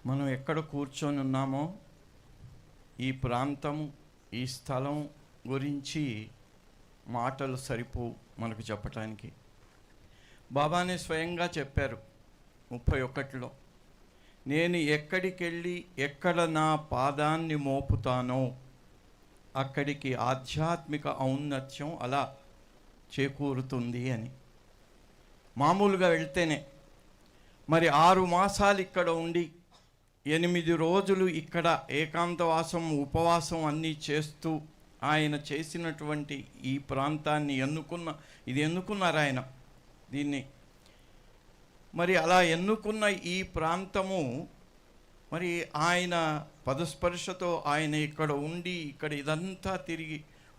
మనం ఎక్కడ కూర్చొని ఉన్నామో ఈ ప్రాంతం, ఈ స్థలం గురించి మాటలు సరిపోవు మనకు చెప్పటానికి. బాబానే స్వయంగా చెప్పారు 31లో, నేను ఎక్కడికి వెళ్ళి ఎక్కడ నా పాదాన్ని మోపుతానో అక్కడికి ఆధ్యాత్మిక ఔన్నత్యం అలా చేకూరుతుంది అని. మామూలుగా వెళ్తేనే మరి 6 మాసాలు ఇక్కడ ఉండి 8 రోజులు ఇక్కడ ఏకాంతవాసం, ఉపవాసం అన్నీ చేస్తూ ఆయన చేసినటువంటి ఈ ప్రాంతాన్ని ఎన్నుకున్నారు ఆయన దీన్ని. మరి అలా ఎన్నుకున్న ఈ ప్రాంతము మరి ఆయన పదస్పర్శతో ఆయన ఇక్కడ ఉండి ఇక్కడ ఇదంతా తిరిగి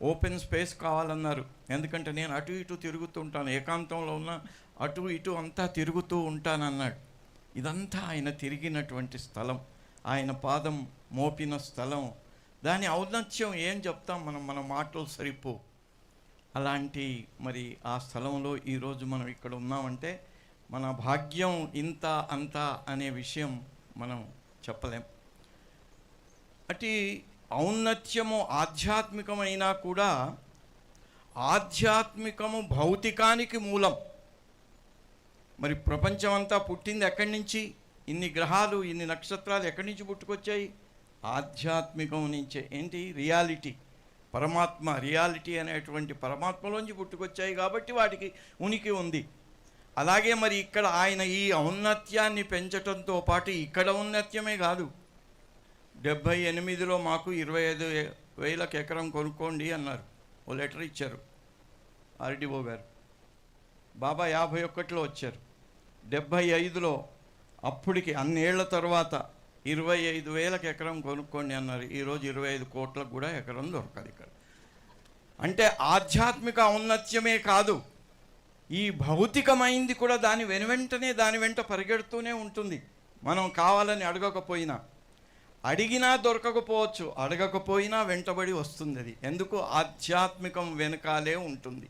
ఓపెన్ స్పేస్ కావాలన్నారు. ఎందుకంటే నేను అటు ఇటు తిరుగుతుంటాను, ఏకాంతంలో ఉన్న అటు ఇటు అంతా తిరుగుతూ ఉంటానన్నాడు. ఇదంతా ఆయన తిరిగినటువంటి స్థలం, ఆయన పాదం మోపిన స్థలం. దాని ఔన్నత్యం ఏం చెప్తాం మన మాటలు సరిపో. అలాంటి మరి ఆ స్థలంలో ఈరోజు మనం ఇక్కడ ఉన్నామంటే మన భాగ్యం ఇంత అంత అనే విషయం మనం చెప్పలేం. అటు ఔన్నత్యము ఆధ్యాత్మికమైనా కూడా ఆధ్యాత్మికము భౌతికానికి మూలం. మరి ప్రపంచం అంతా పుట్టింది ఎక్కడి నుంచి? ఇన్ని గ్రహాలు, ఇన్ని నక్షత్రాలు ఎక్కడి నుంచి పుట్టుకొచ్చాయి? ఆధ్యాత్మికం నుంచే. ఏంటి? రియాలిటీ, పరమాత్మ, రియాలిటీ అనేటువంటి పరమాత్మలోంచి పుట్టుకొచ్చాయి కాబట్టి వాటికి ఉనికి ఉంది. అలాగే మరి ఇక్కడ ఆయన ఈ ఔన్నత్యాన్ని పెంచడంతో పాటు ఇక్కడ ఔన్నత్యమే కాదు, 78లో మాకు 25,000 ఎకరం కొనుక్కోండి అన్నారు, ఓ లెటర్ ఇచ్చారు ఆర్డీఓ గారు. బాబా 51లో వచ్చారు, 75లో అప్పటికి అన్నేళ్ల తర్వాత 25,000 ఎకరం కొనుక్కోండి అన్నారు. ఈరోజు 25 కోట్లకు కూడా ఎకరం దొరకదు ఇక్కడ. అంటే ఆధ్యాత్మిక ఔన్నత్యమే కాదు, ఈ భౌతికమైంది కూడా దాని వెనువెంటనే దాని వెంట పరిగెడుతూనే ఉంటుంది. మనం కావాలని అడగకపోయినా, అడిగినా దొరకకపోవచ్చు, అడగకపోయినా వెంటబడి వస్తుంది అది. ఎందుకు? ఆధ్యాత్మికం వెనకాలే ఉంటుంది.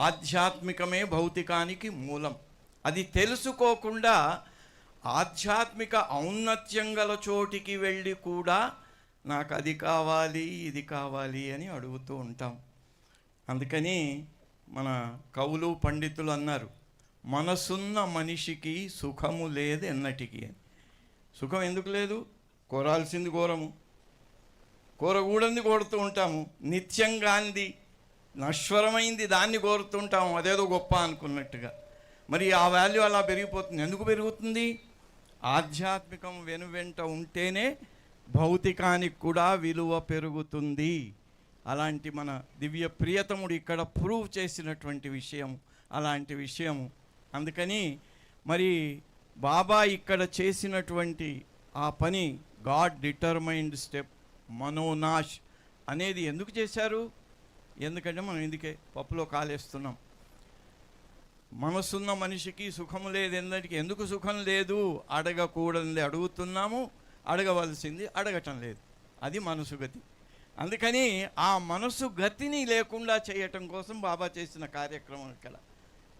ఆధ్యాత్మికమే భౌతికానికి మూలం. అది తెలుసుకోకుండా ఆధ్యాత్మిక ఔన్నత్యం గల చోటికి వెళ్ళి కూడా నాకు అది కావాలి, ఇది కావాలి అని అడుగుతూ ఉంటాం. అందుకని మన కవులు, పండితులు అన్నారు, మనసున్న మనిషికి సుఖము లేదు ఎన్నటికి అని. సుఖం ఎందుకు లేదు? కోరాల్సింది కోరము, కోరకూడనిది కోరుతూ ఉంటాము, నిత్యంగాంది నశ్వరమైంది దాన్ని కోరుతుంటాము, అదేదో గొప్ప అనుకున్నట్టుగా. మరి ఆ వాల్యూ అలా పెరిగిపోతుంది. ఎందుకు పెరుగుతుంది? ఆధ్యాత్మికం వెనువెంట ఉంటేనే భౌతికానికి కూడా విలువ పెరుగుతుంది. అలాంటి మన దివ్య ప్రియతముడు ఇక్కడ ప్రూవ్ చేసినటువంటి విషయం అలాంటి విషయము. అందుకని మరి బాబా ఇక్కడ చేసినటువంటి ఆ పని, గాడ్ డిటర్మైన్డ్ స్టెప్, మనోనాష్ అనేది ఎందుకు చేశారు? ఎందుకంటే మనం ఇందుకే పప్పులో కాలేస్తున్నాం. మనసున్న మనిషికి సుఖము లేదు ఎన్నటికి. ఎందుకు సుఖం లేదు? అడగకూడనిది అడుగుతున్నాము, అడగవలసింది అడగటం లేదు. అది మనసు గతి. అందుకని ఆ మనసు గతిని లేకుండా చేయటం కోసం బాబా చేసిన కార్యక్రమం ఇక్కడ.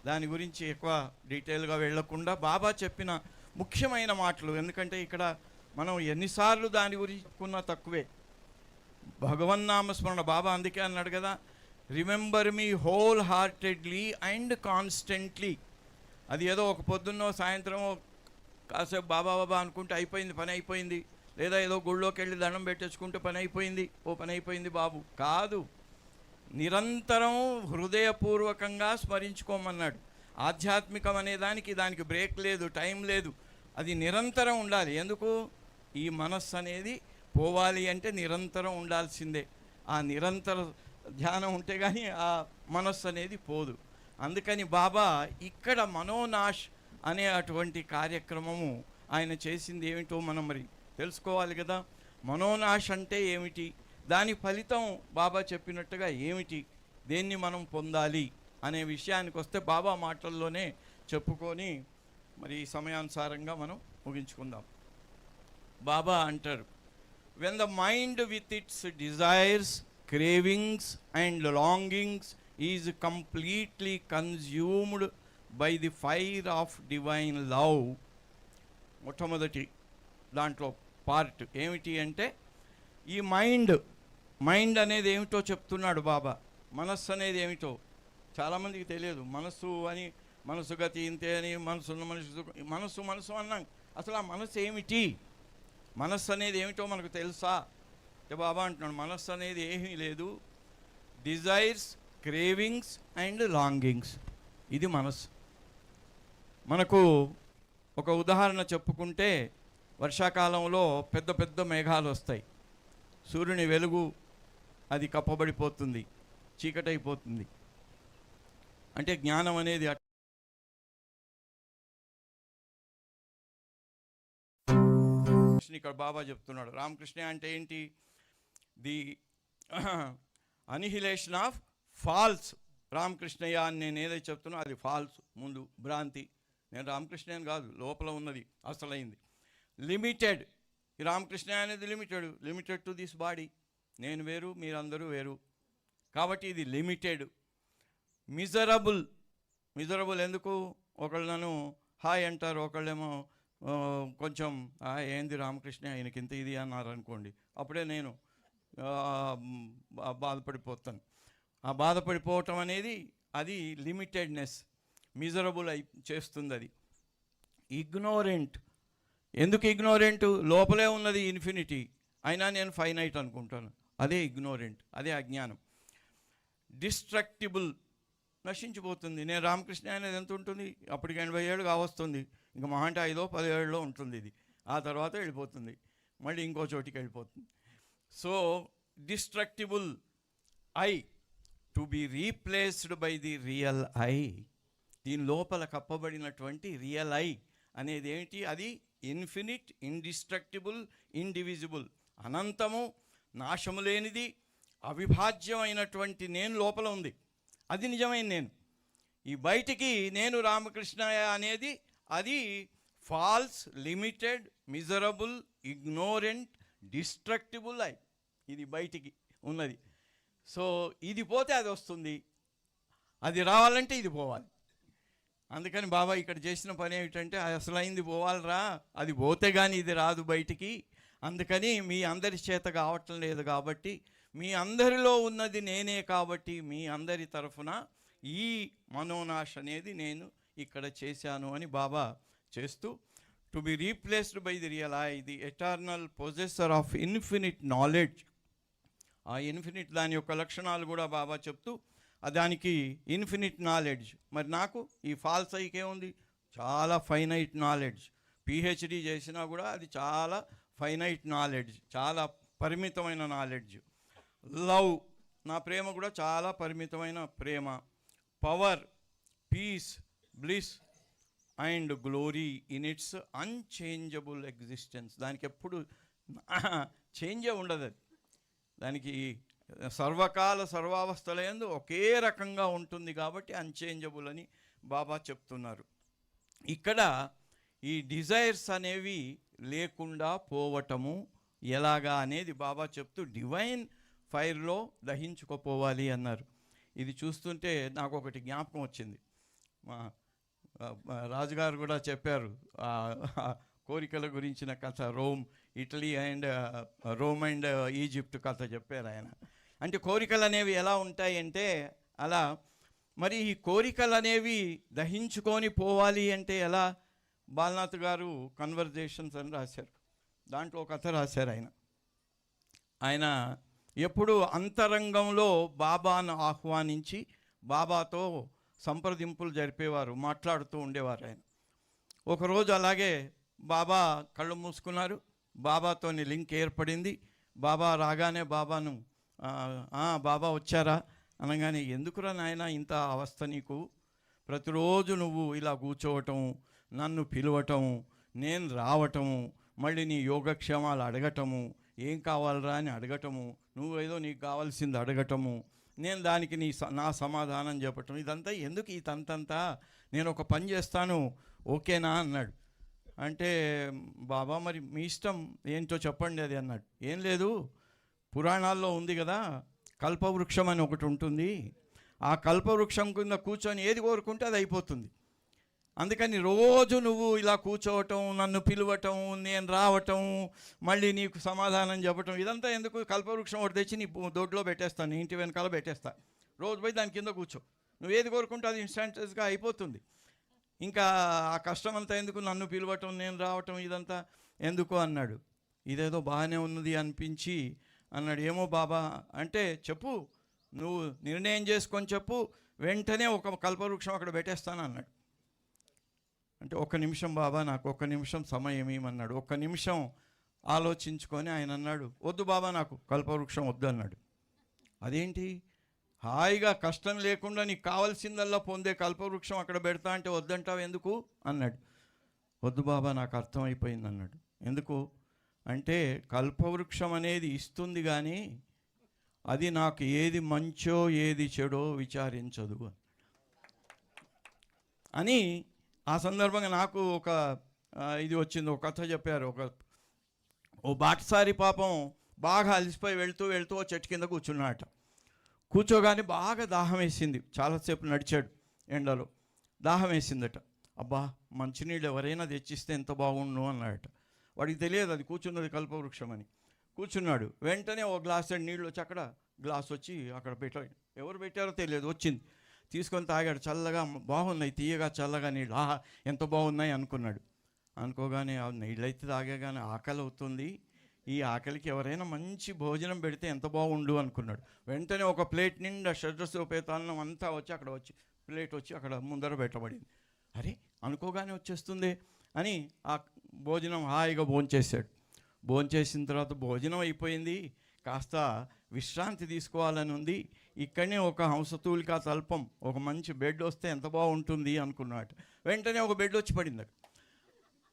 దాని గురించి ఎక్కువ డీటెయిల్గా వెళ్లకుండా బాబా చెప్పిన ముఖ్యమైన మాటలు, ఎందుకంటే ఇక్కడ మనం ఎన్నిసార్లు దాని గురించి చెప్పుకున్నా తక్కువే. భగవన్నామస్మరణ, బాబా అందుకే అన్నాడు కదా, remember me whole heartedly and constantly. అది ఏదో ఒక పొద్దున్నో సాయంత్రమో కాసేపు బాబా బాబా అనుకుంటే అయిపోయింది, పని అయిపోయింది. లేదా ఏదో గుళ్ళోకి వెళ్ళి దండం పెట్టేసుకుంటే పని అయిపోయింది, ఓ పని అయిపోయింది బాబు కాదు. నిరంతరం హృదయపూర్వకంగా స్మరించుకోమన్నాడు. ఆధ్యాత్మికం అనే దానికి బ్రేక్ లేదు, టైం లేదు, అది నిరంతరం ఉండాలి. ఎందుకు? ఈ మనస్సు అనేది పోవాలి అంటే నిరంతరం ఉండాల్సిందే. ఆ నిరంతర ధ్యానం ఉంటే కానీ ఆ మనస్సు అనేది పోదు. అందుకని బాబా ఇక్కడ మనోనాష్ అనే అటువంటి కార్యక్రమము ఆయన చేసింది ఏమిటో మనం మరి తెలుసుకోవాలి కదా. మనోనాష్ అంటే ఏమిటి, దాని ఫలితం బాబా చెప్పినట్టుగా ఏమిటి, దేన్ని మనం పొందాలి అనే విషయానికి వస్తే బాబా మాటల్లోనే చెప్పుకొని మరి సమయానుసారంగా మనం ముగించుకుందాం. బాబా అంటారు, when the mind with its desires, cravings and longings is completely consumed by the fire of divine love. మొట్టమొదటి దాంట్లో పార్ట్ ఏమిటి అంటే ఈ మైండ్ అనేది ఏమిటో చెప్తున్నాడు బాబా. మనస్సు అనేది ఏమిటో చాలామందికి తెలియదు. మనసు గతి ఇంతే అని, మనసు అన్నాం. అసలు ఆ మనసు ఏమిటి, మనస్సు అనేది ఏమిటో మనకు తెలుసా అంటే బాబా అంటున్నాడు మనస్సు అనేది ఏమీ లేదు, డిజైర్స్, క్రేవింగ్స్ అండ్ లాంగింగ్స్, ఇది మనస్సు. మనకు ఒక ఉదాహరణ చెప్పుకుంటే, వర్షాకాలంలో పెద్ద పెద్ద మేఘాలు వస్తాయి, సూర్యుని వెలుగు అది కప్పబడిపోతుంది, చీకటైపోతుంది. అంటే జ్ఞానం అనేది ఇక్కడ బాబా చెప్తున్నాడు. రామకృష్ణ అంటే ఏంటి? The annihilation of false. Ramakrishnaiah అని నేను ఏదైతే చెప్తున్నా అది ఫాల్స్, ముందు భ్రాంతి. నేను రామకృష్ణ కాదు, లోపల ఉన్నది అసలైంది. లిమిటెడ్, ఈ రామకృష్ణ అనేది లిమిటెడ్ టు దిస్ బాడీ. నేను వేరు, మీరందరూ వేరు, కాబట్టి ఇది లిమిటెడ్. మిజరబుల్ ఎందుకు? ఒకళ్ళు నన్ను హాయ్ అంటారు, ఒకళ్ళేమో కొంచెం ఏంది రామకృష్ణ ఆయనకి ఇంత ఇది అన్నారు అనుకోండి, అప్పుడే నేను బాధపడిపోతాను. ఆ బాధపడిపోవటం అనేది అది లిమిటెడ్నెస్, మిజరబుల్ చేస్తుంది. అది ఇగ్నోరెంట్. ఎందుకు ఇగ్నోరెంట్? లోపలే ఉన్నది ఇన్ఫినిటీ, అయినా నేను ఫైనైట్ అనుకుంటాను, అదే ఇగ్నోరెంట్, అదే అజ్ఞానం. డిస్ట్రక్టిబుల్, నశించిపోతుంది. నేను రామకృష్ణ అనేది ఎంత ఉంటుంది? అప్పటికి 80 ఏళ్ళు కావస్తుంది, ఇంకా మహా అంటే 5-10 ఏళ్ళలో ఉంటుంది ఇది. ఆ తర్వాత వెళ్ళిపోతుంది, మళ్ళీ ఇంకో చోటికి వెళ్ళిపోతుంది. So destructible I to be replaced by the real I. దీని లోపల కప్పబడినటువంటి రియల్ ఐ అనేది ఏమిటి? అది ఇన్ఫినిట్, ఇండిస్ట్రక్టిబుల్, ఇండివిజిబుల్, అనంతము, నాశము లేనిది, అవిభాజ్యమైనటువంటి నేను లోపల ఉంది. అది నిజమైన నేను. ఈ బయటికి నేను రామకృష్ణ అనేది అది false, limited, miserable, ignorant, destructible I, ఇది బయటికి ఉన్నది. సో ఇది పోతే అది వస్తుంది, అది రావాలంటే ఇది పోవాలి. అందుకని బాబా ఇక్కడ చేసిన పని ఏమిటంటే అసలైంది పోవాలిరా, అది పోతే కానీ ఇది రాదు బయటికి. అందుకని మీ అందరి చేత కావటం లేదు కాబట్టి, మీ అందరిలో ఉన్నది నేనే కాబట్టి, మీ అందరి తరఫున ఈ మనోనాశ అనేది నేను ఇక్కడ చేశాను అని బాబా చేస్తూ, to be replaced by the real I, the eternal possessor of infinite knowledge. ఆ ఇన్ఫినిట్ దాని యొక్క లక్షణాలు కూడా బాబా చెప్తూ, దానికి ఇన్ఫినిట్ నాలెడ్జ్. మరి నాకు ఈ ఫాల్స్ ఐకే ఉంది, చాలా ఫైనైట్ నాలెడ్జ్. పిహెచ్డి చేసినా కూడా అది చాలా ఫైనైట్ నాలెడ్జ్, చాలా పరిమితమైన నాలెడ్జ్. లవ్, నా ప్రేమ కూడా చాలా పరిమితమైన ప్రేమ. Power, peace, bliss and glory in its unchangeable existence. దానికి ఎప్పుడు చేంజే ఉండదు. అది దానికి సర్వకాల సర్వావస్థలందు ఒకే రకంగా ఉంటుంది కాబట్టి అన్చేంజబుల్ అని బాబా చెప్తున్నారు. ఇక్కడ ఈ డిజైర్స్ అనేవి లేకుండా పోవటము ఎలాగా అనేది బాబా చెప్తూ డివైన్ ఫైర్లో దహించుకోపోవాలి అన్నారు. ఇది చూస్తుంటే నాకు ఒకటి జ్ఞాపకం వచ్చింది. మా రాజుగారు కూడా చెప్పారు కోరికల గురించిన కథ, Italy and Rome and Egypt కథ చెప్పారు ఆయన. అంటే కోరికలు అనేవి ఎలా ఉంటాయంటే అలా. మరి ఈ కోరికలు అనేవి దహించుకొని పోవాలి అంటే ఎలా? బాలనాథ్ గారు కన్వర్జేషన్స్ అని రాశారు, దాంట్లో కథ రాశారు. ఆయన ఎప్పుడు అంతరంగంలో బాబాను ఆహ్వానించి బాబాతో సంప్రదింపులు జరిపేవారు, మాట్లాడుతూ ఉండేవారు ఆయన. ఒకరోజు అలాగే బాబా కళ్ళు మూసుకున్నారు, బాబాతోని లింక్ ఏర్పడింది. బాబా రాగానే బాబాను బాబా వచ్చారా అనగానే, ఎందుకురా నాయన ఇంత అవస్థ నీకు? ప్రతిరోజు నువ్వు ఇలా కూర్చోవటం, నన్ను పిలవటము, నేను రావటము, మళ్ళీ నీ యోగక్షేమాలు అడగటము, ఏం కావాలరా అని అడగటము, నువ్వేదో నీకు కావాల్సింది అడగటము, నేను దానికి నా సమాధానం చెప్పటం, ఇదంతా ఎందుకు ఈ తంతంతా? నేను ఒక పని చేస్తాను, ఓకేనా అన్నాడు. అంటే బాబా మరి మీ ఇష్టం ఏంటో చెప్పండి అది అన్నాడు. ఏం లేదు, పురాణాల్లో ఉంది కదా, కల్పవృక్షం అని ఒకటి ఉంటుంది, ఆ కల్పవృక్షం కింద కూర్చొని ఏది కోరుకుంటే అది అయిపోతుంది. అందుకని రోజు నువ్వు ఇలా కూర్చోవటం, నన్ను పిలవటం, నేను రావటం, మళ్ళీ నీకు సమాధానం చెప్పటం, ఇదంతా ఎందుకు? కల్పవృక్షం ఒకటి తెచ్చి నీ దొడ్లో పెట్టేస్తాను, నీ ఇంటి వెనకాల పెట్టేస్తా. రోజు పోయి దాని కింద కూర్చో. నువ్వు ఏది కోరుకుంటే అది ఇన్స్టాంటస్గా అయిపోతుంది. ఇంకా ఆ కష్టం అంతా ఎందుకు? నన్ను పిలవటం, నేను రావటం, ఇదంతా ఎందుకు అన్నాడు. ఇదేదో బాగానే ఉన్నది అనిపించి అన్నాడు, ఏమో బాబా అంటే చెప్పు, నువ్వు నిర్ణయం చేసుకొని చెప్పు, వెంటనే ఒక కల్పవృక్షం అక్కడ పెట్టేస్తాను అన్నాడు. అంటే 1 నిమిషం బాబా, నాకు 1 నిమిషం సమయం ఏమన్నాడు. 1 నిమిషం ఆలోచించుకొని ఆయన అన్నాడు, వద్దు బాబా, నాకు కల్పవృక్షం వద్దు అన్నాడు. అదేంటి, హాయిగా కష్టం లేకుండా నీకు కావాల్సిందల్లా పొందే కల్పవృక్షం అక్కడ పెడతా అంటే వద్దంటావు ఎందుకు అన్నాడు. వద్దు బాబా, నాకు అర్థమైపోయింది అన్నాడు. ఎందుకు అంటే కల్పవృక్షం అనేది ఇస్తుంది కానీ అది నాకు ఏది మంచో ఏది చెడో విచారించదు అని. ఆ సందర్భంగా నాకు ఒక ఇది వచ్చింది. ఒక కథ చెప్పారు. ఓ బాటసారి పాపం బాగా అలసిపోయి వెళ్తూ వెళ్తూ ఓ చెట్టు కింద కూర్చున్నాడట. కూర్చోగానే బాగా దాహం వేసింది. చాలాసేపు నడిచాడు ఎండలో, దాహం వేసిందట. అబ్బా, మంచినీళ్ళు ఎవరైనా తెచ్చిస్తే ఎంత బాగుండు అన్నాడట. వాడికి తెలియదు అది కూర్చున్నది కల్పవృక్షం అని. కూర్చున్నాడు. వెంటనే ఓ గ్లాస్ నీళ్ళు వచ్చి అక్కడ గ్లాస్ వచ్చి అక్కడ పెట్టాడు. ఎవరు పెట్టారో తెలియదు, వచ్చింది. తీసుకొని తాగాడు. చల్లగా బాగున్నాయి, తీయగా చల్లగా నీళ్ళు. ఆహా, ఎంత బాగున్నాయి అనుకున్నాడు. అనుకోగానే నీళ్ళైతే తాగాగానే ఆకలి అవుతుంది, ఈ ఆకలికి ఎవరైనా మంచి భోజనం పెడితే ఎంత బాగుండు అనుకున్నాడు. వెంటనే ఒక ప్లేట్ నిండా షడ్రసోపేతాన్నం అంతా వచ్చి అక్కడ వచ్చి ప్లేట్ వచ్చి అక్కడ ముందర పెట్టబడింది. అరే, అనుకోగానే వచ్చేస్తుంది అని ఆ భోజనం హాయిగా భోంచేశాడు. భోంచేసిన తర్వాత భోజనం అయిపోయింది, కాస్త విశ్రాంతి తీసుకోవాలని ఉంది. ఇక్కడనే ఒక హంసతూలికా తల్పం, ఒక మంచి బెడ్ వస్తే ఎంత బాగుంటుంది అనుకున్నాడు. వెంటనే ఒక బెడ్ వచ్చి పడింది.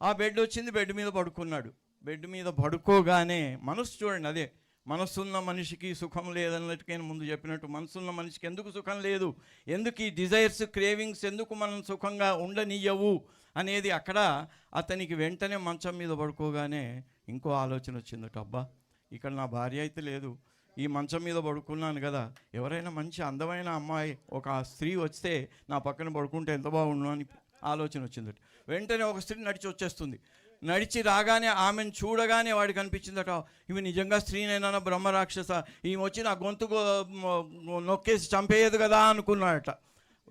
ఆ బెడ్ వచ్చింది, బెడ్ మీద పడుకున్నాడు. బెడ్ మీద పడుకోగానే మనసు చూడండి, అదే మనసున్న మనిషికి సుఖం లేదన్నట్టుగా ముందు చెప్పినట్టు, మనసున్న మనిషికి ఎందుకు సుఖం లేదు, ఎందుకు ఈ డిజైర్స్, క్రేవింగ్స్ ఎందుకు మనం సుఖంగా ఉండనియ్యవు అనేది అక్కడ అతనికి వెంటనే మంచం మీద పడుకోగానే ఇంకో ఆలోచన వచ్చిందట. అబ్బా, ఇక్కడ నా భార్య అయితే లేదు, ఈ మంచం మీద పడుకున్నాను కదా, ఎవరైనా మంచి అందమైన అమ్మాయి, ఒక స్త్రీ వస్తే నా పక్కన పడుకుంటే ఎంత బాగుండు అని ఆలోచన వచ్చిందట. వెంటనే ఒక స్త్రీ నడిచి వచ్చేస్తుంది. నడిచి రాగానే ఆమెను చూడగానే వాడికి అనిపించిందట, ఇవి నిజంగా స్త్రీనైనా బ్రహ్మరాక్షస, ఈమె వచ్చి నా గొంతు నొక్కేసి చంపేయదు కదా అనుకున్నాడట.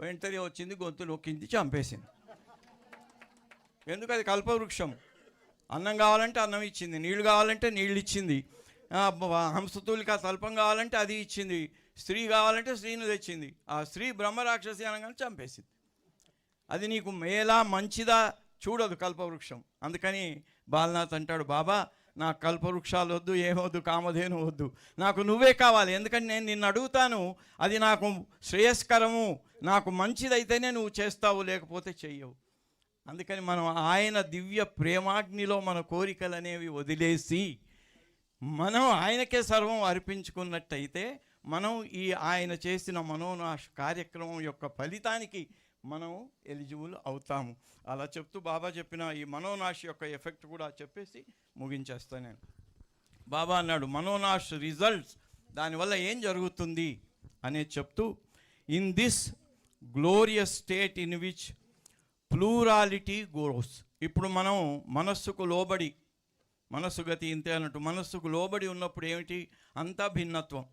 వెంటనే వచ్చింది, గొంతు నొక్కింది, చంపేసింది. ఎందుకు? అది కల్పవృక్షం. అన్నం కావాలంటే అన్నం ఇచ్చింది, నీళ్లు కావాలంటే నీళ్ళు ఇచ్చింది, హంసతూలికా తల్పం కావాలంటే అది ఇచ్చింది, స్త్రీ కావాలంటే స్త్రీని తెచ్చింది. ఆ స్త్రీ బ్రహ్మరాక్షసి అనగానే చంపేసింది. అది నీకు మేలా మంచిదా చూడదు కల్పవృక్షం. అందుకని బాలనాథ్ అంటాడు, బాబా, నాకు కల్పవృక్షాలు వద్దు, ఏమొద్దు, కామధేను వద్దు, నాకు నువ్వే కావాలి. ఎందుకంటే నేను నిన్ను అడుగుతాను, అది నాకు శ్రేయస్కరము, నాకు మంచిదైతేనే నువ్వు చేస్తావు, లేకపోతే చెయ్యవు. అందుకని మనం ఆయన దివ్య ప్రేమాగ్నిలో మన కోరికలు అనేవి వదిలేసి మనం ఆయనకే సర్వం అర్పించుకున్నట్టయితే మనం ఈ ఆయన చేసిన మనోనాశ కార్యక్రమం యొక్క ఫలితానికి మనం ఎలిజిబుల్ అవుతాము. అలా చెప్తూ బాబా చెప్పిన ఈ మనోనాశ యొక్క ఎఫెక్ట్ కూడా చెప్పేసి ముగించేస్తాను నేను. బాబా అన్నాడు, మనోనాశ రిజల్ట్స్, దానివల్ల ఏం జరుగుతుంది అనేది చెప్తూ, in this glorious state in which plurality gross. ఇప్పుడు మనం మనస్సుకు లోబడి, మనస్సు గతి ఇంతే అన్నట్టు, మనస్సుకు లోబడి ఉన్నప్పుడు ఏమిటి? అంతా భిన్నత్వం,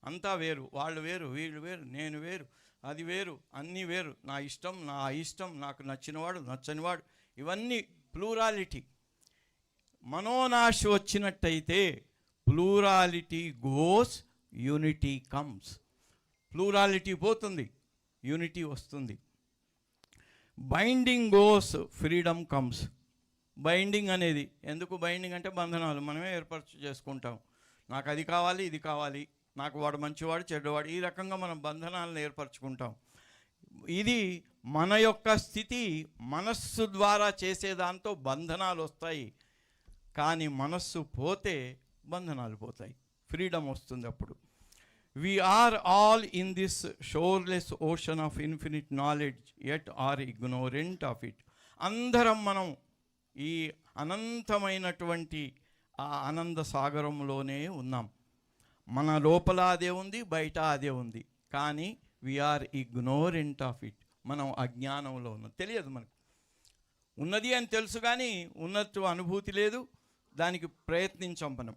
అంతా వేరు, వాళ్ళు వేరు, వీళ్ళు వేరు, నేను వేరు, అది వేరు, అన్నీ వేరు, నా ఇష్టం, నా అయిష్టం, నాకు నచ్చినవాడు, నచ్చనివాడు, ఇవన్నీ ప్లూరాలిటీ. మనోనాశ వచ్చినట్టయితే plurality goes, unity comes. Plurality పోతుంది, యూనిటీ వస్తుంది. Binding goes, freedom comes. Binding అనేది ఎందుకు? బైండింగ్ అంటే బంధనాలు మనమే ఏర్పరచు చేసుకుంటాం. నాకు అది కావాలి, ఇది కావాలి, నాకు వాడు మంచివాడు, చెడ్డవాడు, ఈ రకంగా మనం బంధనాలను ఏర్పరచుకుంటాం. ఇది మన యొక్క స్థితి. మనస్సు ద్వారా చేసేదాంతో బంధనాలు వస్తాయి, కానీ మనస్సు పోతే బంధనాలు పోతాయి, ఫ్రీడమ్ వస్తుంది. అప్పుడు we are all in this shoreless ocean of infinite knowledge, yet are ignorant of it. అందరం మనం ఈ అనంతమైనటువంటి ఆ ఆనంద సాగరంలోనే ఉన్నాం. మన లోపల అదే ఉంది, బయట అదే ఉంది, కానీ వీఆర్ ఇగ్నోరెంట్ ఆఫ్ ఇట్. మనం అజ్ఞానంలో ఉన్నాం, తెలియదు మనకు. ఉన్నది అని తెలుసు కానీ ఉన్నట్టు అనుభూతి లేదు, దానికి ప్రయత్నించాం మనం.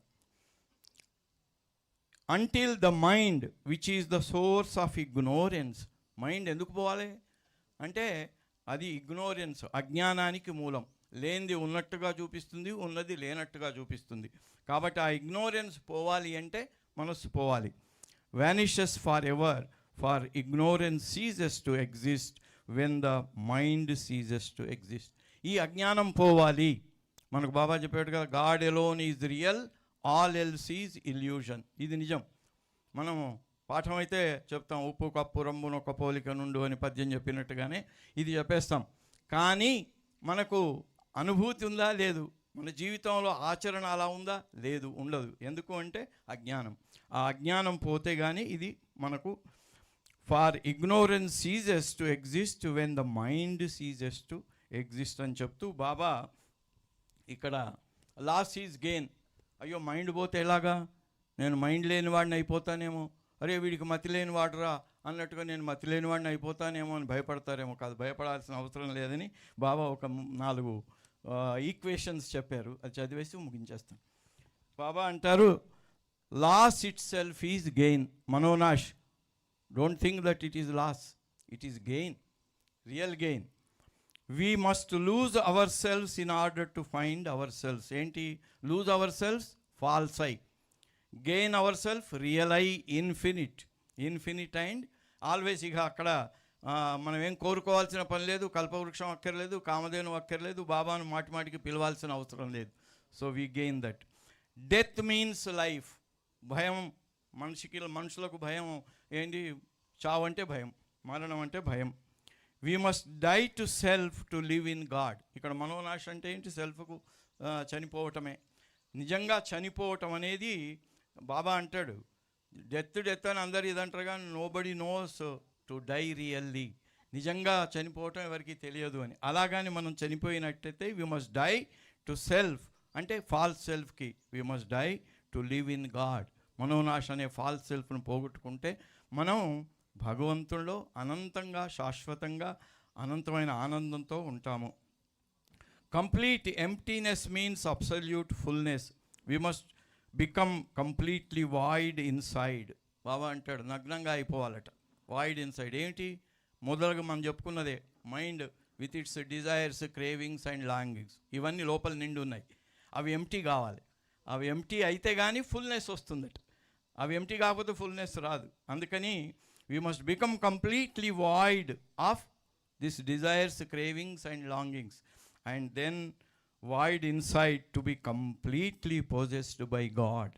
Until the mind which is the source of ignorance. Mind ఎందుకు పోవాలి అంటే అది ఇగ్నోరెన్స్, అజ్ఞానానికి మూలం. లేనిది ఉన్నట్టుగా చూపిస్తుంది, ఉన్నది లేనట్టుగా చూపిస్తుంది. కాబట్టి ఆ ఇగ్నోరెన్స్ పోవాలి అంటే మనస్సు పోవాలి. Vanishes for ever, for ignorance ceases to exist when the mind ceases to exist. ఈ అజ్ఞానం పోవాలి. మనకు బాబా చెప్పాడు కదా, God alone is real, all else is illusion. ఇది నిజం. మనము పాఠం అయితే చెప్తాం, ఉప్పు కప్పు రంబును ఒక పోలిక నుండు అని పద్యం చెప్పినట్టుగానే ఇది చెప్పేస్తాం. కానీ మనకు అనుభూతి ఉందా? లేదు. మన జీవితంలో ఆచరణ అలా ఉందా? లేదు, ఉండదు. ఎందుకు అంటే అజ్ఞానం. ఆ అజ్ఞానం పోతే కానీ ఇది మనకు for ignorance ceases to exist when the mind ceases to exist అని చెప్తూ బాబా ఇక్కడ లాస్ ఈజ్ గెయిన్. అయ్యో మైండ్ పోతే ఎలాగా, నేను మైండ్ లేని వాడిని అయిపోతానేమో, అరే వీడికి మతి లేని వాడురా అన్నట్టుగా నేను మతి లేని వాడిని అయిపోతానేమో అని భయపడతారేమో. కాదు, భయపడాల్సిన అవసరం లేదని బాబా ఒక 4 ఈక్వేషన్స్ చెప్పారు. అది చదివేసి ముగించేస్తాను. బాబా అంటారు, loss itself is gain. Manonash, don't think that it is loss, it is gain, real gain. We must lose ourselves in order to find ourselves. ఏంటి lose ourselves? False I. Gain our self, real I, infinite. Infinite and always. ఇక అక్కడ మనం ఏం కోరుకోవాల్సిన పని లేదు, కల్పవృక్షం అక్కర్లేదు, కామధేను అక్కర్లేదు, బాబాను మాటి మాటికి పిలవాల్సిన అవసరం లేదు. So we gain that. Death means life. భయం మనుషులకు భయం ఏంటి? చావు అంటే భయం, మరణం అంటే భయం. We must die to self to live in God. ఇక్కడ మనోనాశ అంటే ఏంటి? సెల్ఫ్కు చనిపోవటమే. నిజంగా చనిపోవటం అనేది బాబా అంటాడు, డెత్ అని అందరు ఇదంటారు కానీ nobody knows to die really. నిజంగా చనిపోవటం ఎవరికి తెలియదు అని. అలాగని మనం చనిపోయినట్టయితే we must die to self, అంటే ఫాల్స్ సెల్ఫ్కి. We must die to live in God. Manonash అనే ఫాల్స్ సెల్ఫ్ను పోగొట్టుకుంటే మనం భగవంతుల్లో అనంతంగా, శాశ్వతంగా, అనంతమైన ఆనందంతో ఉంటాము. Complete emptiness means absolute fullness. We must become completely void inside. Baba అంటాడు నగ్నంగా అయిపోవాలట. వాయిడ్ ఇన్సైడ్ ఏంటి? మొదలుగా మనం చెప్పుకున్నదే, mind with its desires, cravings and longings, ఇవన్నీ లోపల నిండి ఉన్నాయి. అవి ఎంప్టీ కావాలి. అవి ఎంప్టీ అయితే కానీ ఫుల్నెస్ వస్తుందట. అవి ఎంప్టీ కాకపోతే ఫుల్నెస్ రాదు. అందుకని we must become completely void of this desires, cravings and లాంగింగ్స్, and then void inside to be completely possessed by God.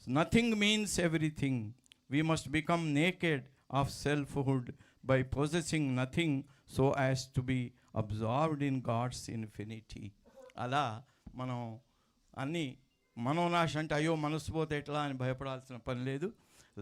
So nothing means everything. We must become naked of selfhood by possessing nothing so as to be absorbed in God's infinity. అలా మనం అన్నీ మనోనాశ అంటే అయ్యో మనసు పోతే ఎట్లా అని భయపడాల్సిన పని లేదు.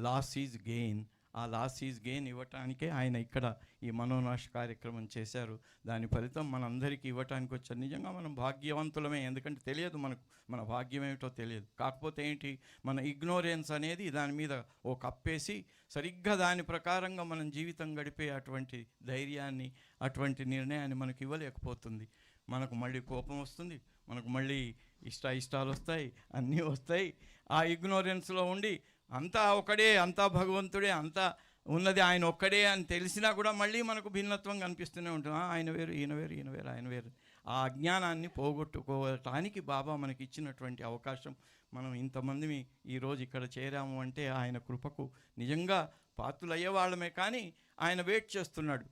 Loss is gain. ఆ లాస్ ఈజ్ గెయిన్ ఇవ్వటానికే ఆయన ఇక్కడ ఈ మనోనాశ కార్యక్రమం చేశారు. దాని ఫలితం మనందరికీ ఇవ్వటానికి వచ్చారు. నిజంగా మనం భాగ్యవంతులమే. ఎందుకంటే తెలియదు మనకు, మన భాగ్యం ఏమిటో తెలియదు. కాకపోతే ఏంటి, మన ఇగ్నోరెన్స్ అనేది దాని మీద ఓ కప్పేసి సరిగ్గా దాని ప్రకారంగా మనం జీవితం గడిపే అటువంటి ధైర్యాన్ని, అటువంటి నిర్ణయాన్ని మనకు ఇవ్వలేకపోతుంది. మనకు మళ్ళీ కోపం వస్తుంది, మనకు మళ్ళీ ఇష్టాలు వస్తాయి, అన్నీ వస్తాయి. ఆ ఇగ్నోరెన్స్లో ఉండి అంతా ఒకడే, అంతా భగవంతుడే, అంతా ఉన్నది ఆయన ఒక్కడే అని తెలిసినా కూడా మళ్ళీ మనకు భిన్నత్వం కనిపిస్తూనే ఉంటుంది. ఆయన వేరు, ఈయన వేరు, ఈయన వేరు, ఆయన వేరు. ఆ అజ్ఞానాన్ని పోగొట్టుకోవటానికి బాబా మనకి ఇచ్చినటువంటి అవకాశం. మనం ఇంతమంది ఈరోజు ఇక్కడ చేరాము అంటే ఆయన కృపకు నిజంగా పాత్రులయ్యే వాళ్ళమే. కానీ ఆయన వెయిట్ చేస్తున్నాడు.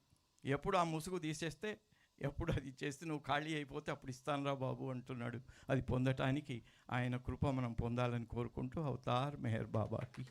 ఎప్పుడు ఆ ముసుగు తీసేస్తే, ఎప్పుడు అది చేస్తే నువ్వు ఖాళీ అయిపోతే అప్పుడు ఇస్తానురా బాబు అంటున్నాడు. అది పొందటానికి ఆయన కృప మనం పొందాలని కోరుకుంటూ అవతార్ మెహర్ బాబాకి.